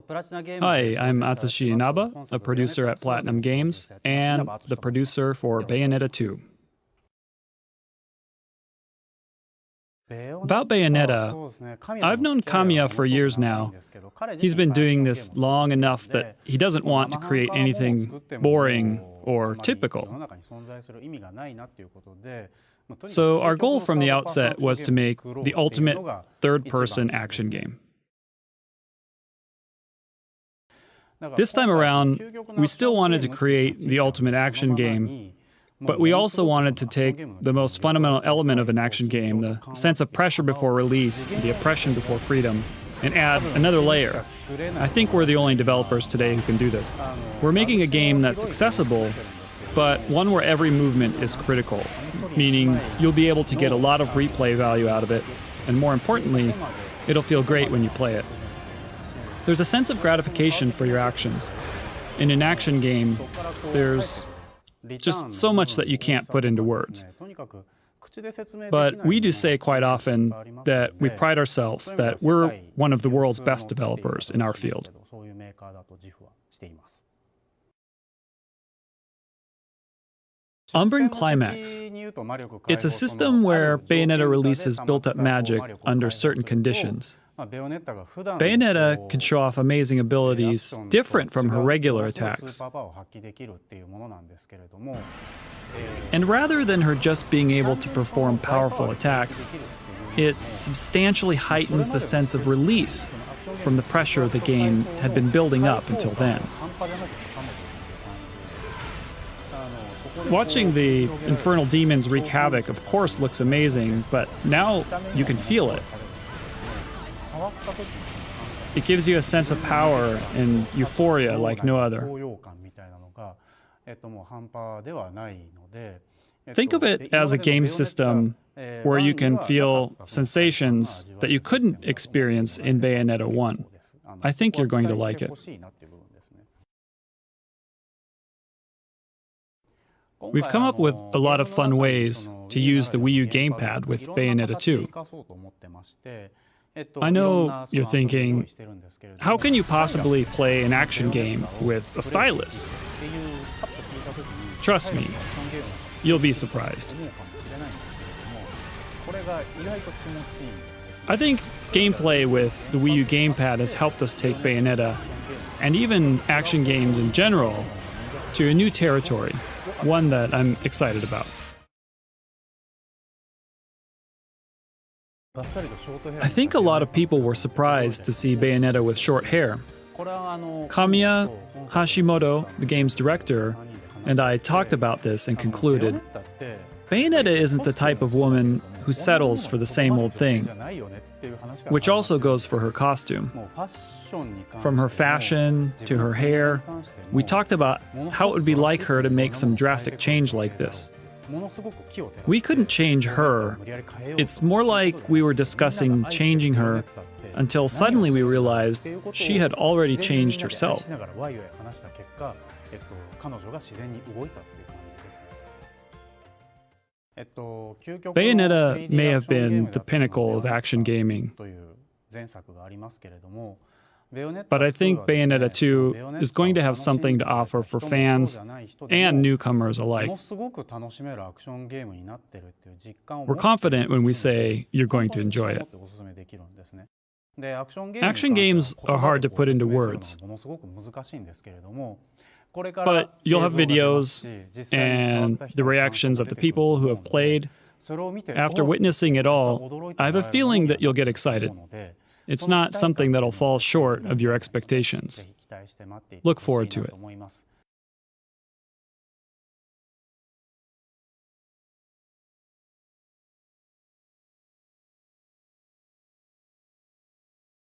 Hi, I'm Atsushi Inaba, a producer at Platinum Games and the producer for Bayonetta 2. About Bayonetta, I've known Kamiya for years now. He's been doing this long enough that he doesn't want to create anything boring or typical. So our goal from the outset was to make the ultimate third-person action game. This time around, we still wanted to create the ultimate action game, but we also wanted to take the most fundamental element of an action game, the sense of pressure before release, the oppression before freedom, and add another layer. I think we're the only developers today who can do this. We're making a game that's accessible, but one where every movement is critical, meaning you'll be able to get a lot of replay value out of it, and more importantly, it'll feel great when you play it. There's a sense of gratification for your actions. In an action game, there's just so much that you can't put into words. But we do say quite often that we pride ourselves that we're one of the world's best developers in our field. Umbran Climax. It's a system where Bayonetta releases built-up magic under certain conditions. Bayonetta can show off amazing abilities different from her regular attacks. And rather than her just being able to perform powerful attacks, it substantially heightens the sense of release from the pressure the game had been building up until then. Watching the infernal demons wreak havoc, of course, looks amazing, but now you can feel it. It gives you a sense of power and euphoria like no other. Think of it as a game system where you can feel sensations that you couldn't experience in Bayonetta 1. I think you're going to like it. We've come up with a lot of fun ways to use the Wii U gamepad with Bayonetta 2. I know you're thinking, how can you possibly play an action game with a stylus? Trust me, you'll be surprised. I think gameplay with the Wii U gamepad has helped us take Bayonetta, and even action games in general, to a new territory, one that I'm excited about. I think a lot of people were surprised to see Bayonetta with short hair. Kamiya Hashimoto, the game's director, and I talked about this and concluded, Bayonetta isn't the type of woman who settles for the same old thing, which also goes for her costume. From her fashion to her hair, we talked about how it would be like her to make some drastic change like this. We couldn't change her. It's more like we were discussing changing her until suddenly we realized she had already changed herself. Bayonetta may have been the pinnacle of action gaming, but I think Bayonetta 2 is going to have something to offer for fans and newcomers alike. We're confident when we say you're going to enjoy it. Action games are hard to put into words, but you'll have videos and the reactions of the people who have played. After witnessing it all, I have a feeling that you'll get excited. It's not something that'll fall short of your expectations. Look forward to it.